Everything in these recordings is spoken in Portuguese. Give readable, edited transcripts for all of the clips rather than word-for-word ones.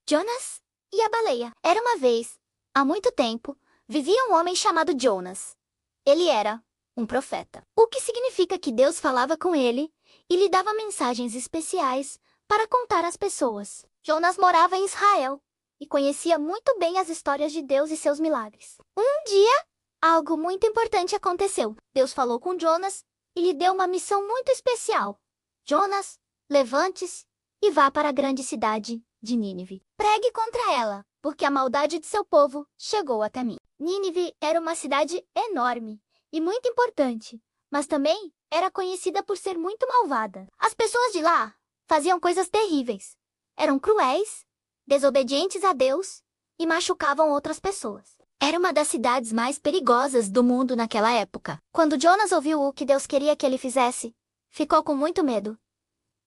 Jonas e a baleia. Era uma vez, há muito tempo, vivia um homem chamado Jonas. Ele era um profeta, o que significa que Deus falava com ele e lhe dava mensagens especiais para contar às pessoas. Jonas morava em Israel e conhecia muito bem as histórias de Deus e seus milagres. Um dia, algo muito importante aconteceu. Deus falou com Jonas e lhe deu uma missão muito especial. Jonas, levante-se e vá para a grande cidade de Nínive. Pregue contra ela, porque a maldade de seu povo chegou até mim. Nínive era uma cidade enorme e muito importante, mas também era conhecida por ser muito malvada. As pessoas de lá faziam coisas terríveis. Eram cruéis, desobedientes a Deus e machucavam outras pessoas. Era uma das cidades mais perigosas do mundo naquela época. Quando Jonas ouviu o que Deus queria que ele fizesse, ficou com muito medo.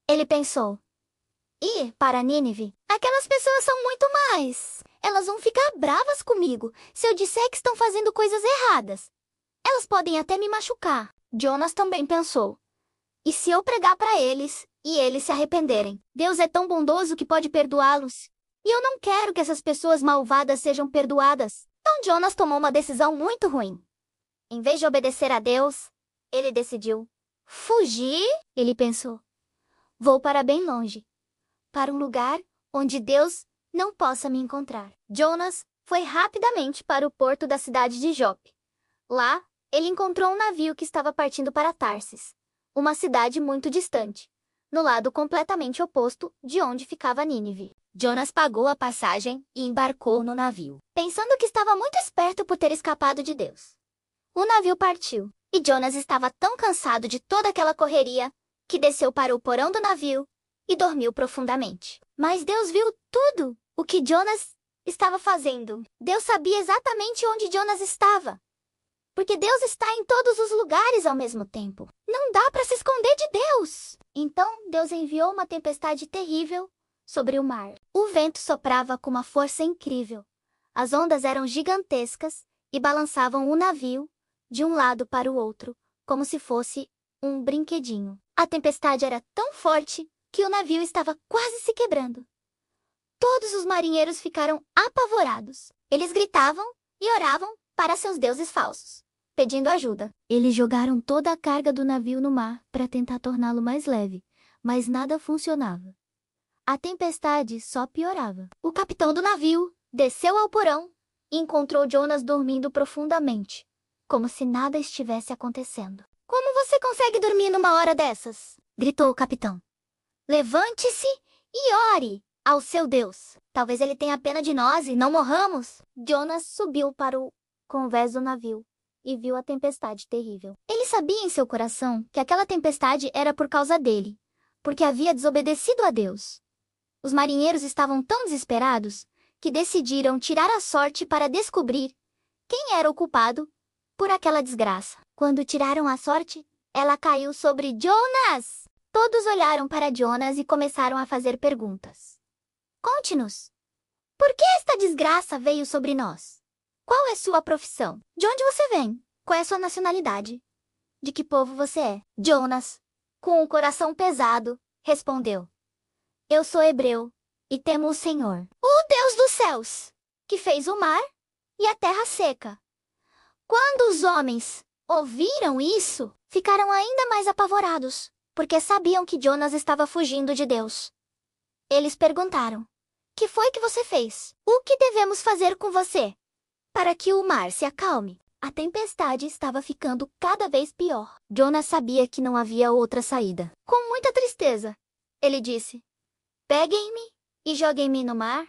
Ele pensou: ir para Nínive? Aquelas pessoas são muito más. Elas vão ficar bravas comigo se eu disser que estão fazendo coisas erradas. Elas podem até me machucar. Jonas também pensou: e se eu pregar para eles e eles se arrependerem? Deus é tão bondoso que pode perdoá-los. E eu não quero que essas pessoas malvadas sejam perdoadas. Então Jonas tomou uma decisão muito ruim. Em vez de obedecer a Deus, ele decidiu fugir. Ele pensou: vou para bem longe, para um lugar onde Deus não possa me encontrar. Jonas foi rapidamente para o porto da cidade de Jope. Lá, ele encontrou um navio que estava partindo para Tarsis, uma cidade muito distante, no lado completamente oposto de onde ficava Nínive. Jonas pagou a passagem e embarcou no navio, pensando que estava muito esperto por ter escapado de Deus. O navio partiu, e Jonas estava tão cansado de toda aquela correria que desceu para o porão do navio e dormiu profundamente. Mas Deus viu tudo o que Jonas estava fazendo. Deus sabia exatamente onde Jonas estava, porque Deus está em todos os lugares ao mesmo tempo. Não dá para se esconder de Deus. Então Deus enviou uma tempestade terrível sobre o mar. O vento soprava com uma força incrível. As ondas eram gigantescas e balançavam o navio de um lado para o outro, como se fosse um brinquedinho. A tempestade era tão forte que o navio estava quase se quebrando. Todos os marinheiros ficaram apavorados. Eles gritavam e oravam para seus deuses falsos, pedindo ajuda. Eles jogaram toda a carga do navio no mar para tentar torná-lo mais leve, mas nada funcionava. A tempestade só piorava. O capitão do navio desceu ao porão e encontrou Jonas dormindo profundamente, como se nada estivesse acontecendo. Como você consegue dormir numa hora dessas? Gritou o capitão. Levante-se e ore ao seu Deus. Talvez ele tenha pena de nós e não morramos. Jonas subiu para o convés do navio e viu a tempestade terrível. Ele sabia em seu coração que aquela tempestade era por causa dele, porque havia desobedecido a Deus. Os marinheiros estavam tão desesperados que decidiram tirar a sorte para descobrir quem era o culpado por aquela desgraça. Quando tiraram a sorte, ela caiu sobre Jonas. Todos olharam para Jonas e começaram a fazer perguntas. Conte-nos. Por que esta desgraça veio sobre nós? Qual é sua profissão? De onde você vem? Qual é sua nacionalidade? De que povo você é? Jonas, com o coração pesado, respondeu: eu sou hebreu e temo o Senhor, o Deus dos céus, que fez o mar e a terra seca. Quando os homens ouviram isso, ficaram ainda mais apavorados, porque sabiam que Jonas estava fugindo de Deus. Eles perguntaram: que foi que você fez? O que devemos fazer com você para que o mar se acalme? A tempestade estava ficando cada vez pior. Jonas sabia que não havia outra saída. Com muita tristeza, ele disse: peguem-me e joguem-me no mar,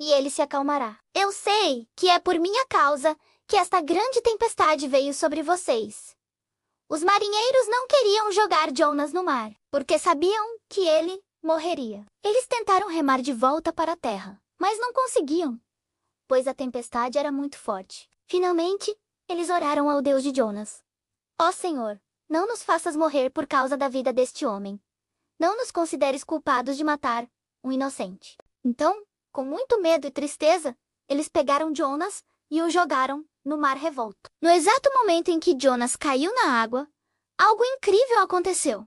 e ele se acalmará. Eu sei que é por minha causa que esta grande tempestade veio sobre vocês. Os marinheiros não queriam jogar Jonas no mar, porque sabiam que ele morreria. Eles tentaram remar de volta para a terra, mas não conseguiam, pois a tempestade era muito forte. Finalmente, eles oraram ao Deus de Jonas. Ó Senhor, não nos faças morrer por causa da vida deste homem. Não nos consideres culpados de matar um inocente. Então, com muito medo e tristeza, eles pegaram Jonas e o jogaram no mar revolto. No exato momento em que Jonas caiu na água, algo incrível aconteceu.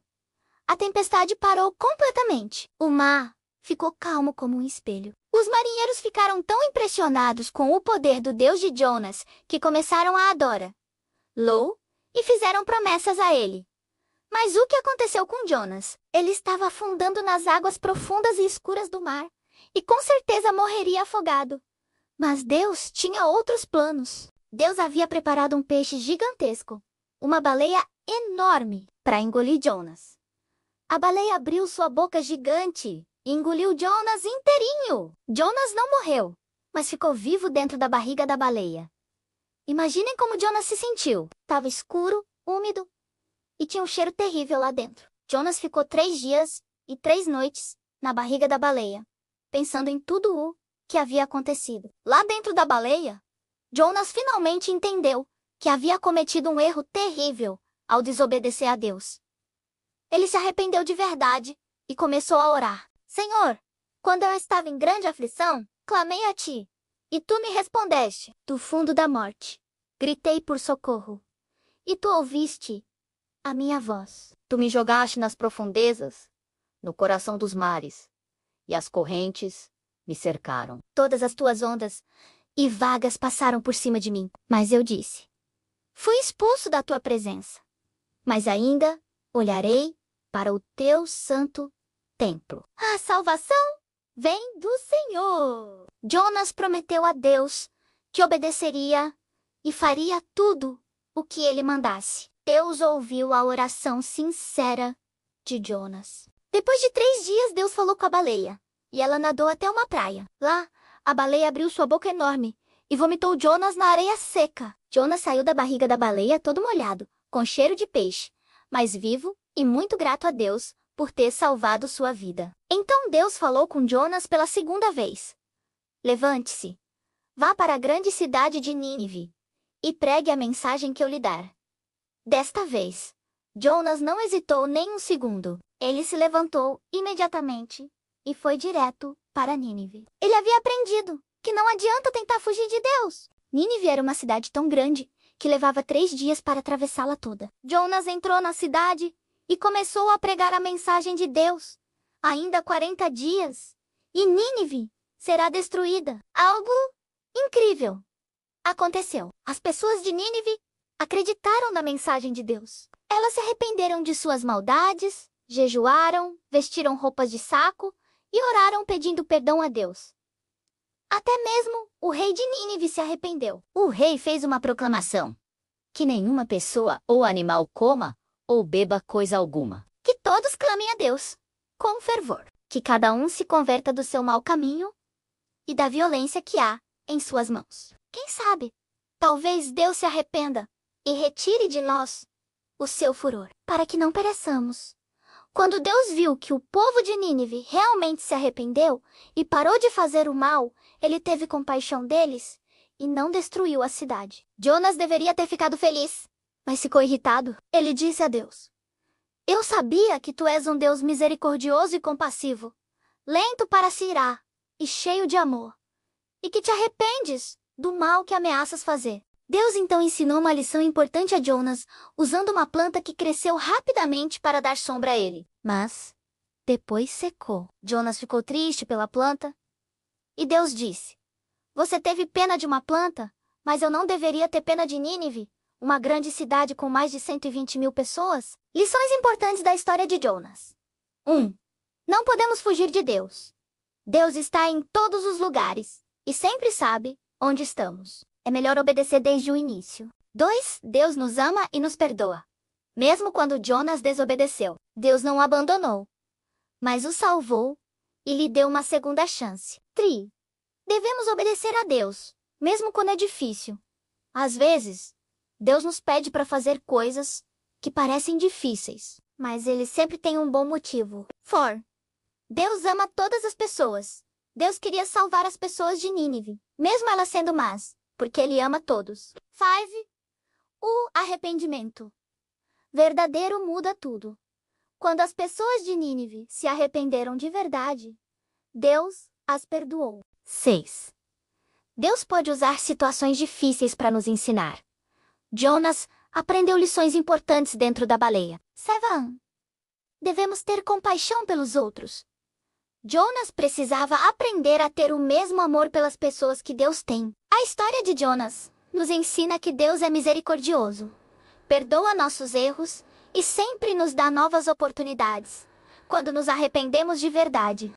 A tempestade parou completamente. O mar ficou calmo como um espelho. Os marinheiros ficaram tão impressionados com o poder do Deus de Jonas que começaram a adorá-lo e fizeram promessas a ele. Mas o que aconteceu com Jonas? Ele estava afundando nas águas profundas e escuras do mar e com certeza morreria afogado. Mas Deus tinha outros planos. Deus havia preparado um peixe gigantesco, uma baleia enorme, para engolir Jonas. A baleia abriu sua boca gigante e engoliu Jonas inteirinho. Jonas não morreu, mas ficou vivo dentro da barriga da baleia. Imaginem como Jonas se sentiu. Estava escuro, úmido e tinha um cheiro terrível lá dentro. Jonas ficou 3 dias e 3 noites na barriga da baleia, pensando em tudo o que havia acontecido. Lá dentro da baleia, Jonas finalmente entendeu que havia cometido um erro terrível ao desobedecer a Deus. Ele se arrependeu de verdade e começou a orar. Senhor, quando eu estava em grande aflição, clamei a ti, e tu me respondeste. Do fundo da morte, gritei por socorro, e tu ouviste a minha voz. Tu me jogaste nas profundezas, no coração dos mares, e as correntes me cercaram. Todas as tuas ondas e vagas passaram por cima de mim. Mas eu disse: fui expulso da tua presença. Mas ainda olharei para o teu santo templo. A salvação vem do Senhor. Jonas prometeu a Deus que obedeceria e faria tudo o que ele mandasse. Deus ouviu a oração sincera de Jonas. Depois de 3 dias, Deus falou com a baleia, e ela nadou até uma praia. Lá, a baleia abriu sua boca enorme e vomitou Jonas na areia seca. Jonas saiu da barriga da baleia todo molhado, com cheiro de peixe, mas vivo e muito grato a Deus por ter salvado sua vida. Então Deus falou com Jonas pela 2ª vez. Levante-se, vá para a grande cidade de Nínive e pregue a mensagem que eu lhe dar. Desta vez, Jonas não hesitou nem um segundo. Ele se levantou imediatamente e foi direto para Nínive. Ele havia aprendido que não adianta tentar fugir de Deus. Nínive era uma cidade tão grande que levava 3 dias para atravessá-la toda. Jonas entrou na cidade e começou a pregar a mensagem de Deus. Ainda 40 dias e Nínive será destruída. Algo incrível aconteceu. As pessoas de Nínive acreditaram na mensagem de Deus. Elas se arrependeram de suas maldades, jejuaram, vestiram roupas de saco e oraram pedindo perdão a Deus. Até mesmo o rei de Nínive se arrependeu. O rei fez uma proclamação: que nenhuma pessoa ou animal coma ou beba coisa alguma. Que todos clamem a Deus com fervor. Que cada um se converta do seu mau caminho e da violência que há em suas mãos. Quem sabe, talvez Deus se arrependa e retire de nós o seu furor, para que não pereçamos. Quando Deus viu que o povo de Nínive realmente se arrependeu e parou de fazer o mal, ele teve compaixão deles e não destruiu a cidade. Jonas deveria ter ficado feliz, mas ficou irritado. Ele disse a Deus: eu sabia que tu és um Deus misericordioso e compassivo, lento para se irar e cheio de amor, e que te arrependes do mal que ameaças fazer. Deus então ensinou uma lição importante a Jonas, usando uma planta que cresceu rapidamente para dar sombra a ele. Mas depois secou. Jonas ficou triste pela planta, e Deus disse: você teve pena de uma planta, mas eu não deveria ter pena de Nínive, uma grande cidade com mais de 120.000 pessoas? Lições importantes da história de Jonas. 1. Não podemos fugir de Deus. Deus está em todos os lugares e sempre sabe onde estamos. É melhor obedecer desde o início. 2. Deus nos ama e nos perdoa. Mesmo quando Jonas desobedeceu, Deus não o abandonou, mas o salvou e lhe deu uma segunda chance. 3. Devemos obedecer a Deus, mesmo quando é difícil. Às vezes, Deus nos pede para fazer coisas que parecem difíceis, mas Ele sempre tem um bom motivo. 4. Deus ama todas as pessoas. Deus queria salvar as pessoas de Nínive, mesmo elas sendo más, porque Ele ama todos. 5. O arrependimento verdadeiro muda tudo. Quando as pessoas de Nínive se arrependeram de verdade, Deus as perdoou. 6. Deus pode usar situações difíceis para nos ensinar. Jonas aprendeu lições importantes dentro da baleia. 7. Devemos ter compaixão pelos outros. Jonas precisava aprender a ter o mesmo amor pelas pessoas que Deus tem. A história de Jonas nos ensina que Deus é misericordioso, perdoa nossos erros e sempre nos dá novas oportunidades, quando nos arrependemos de verdade.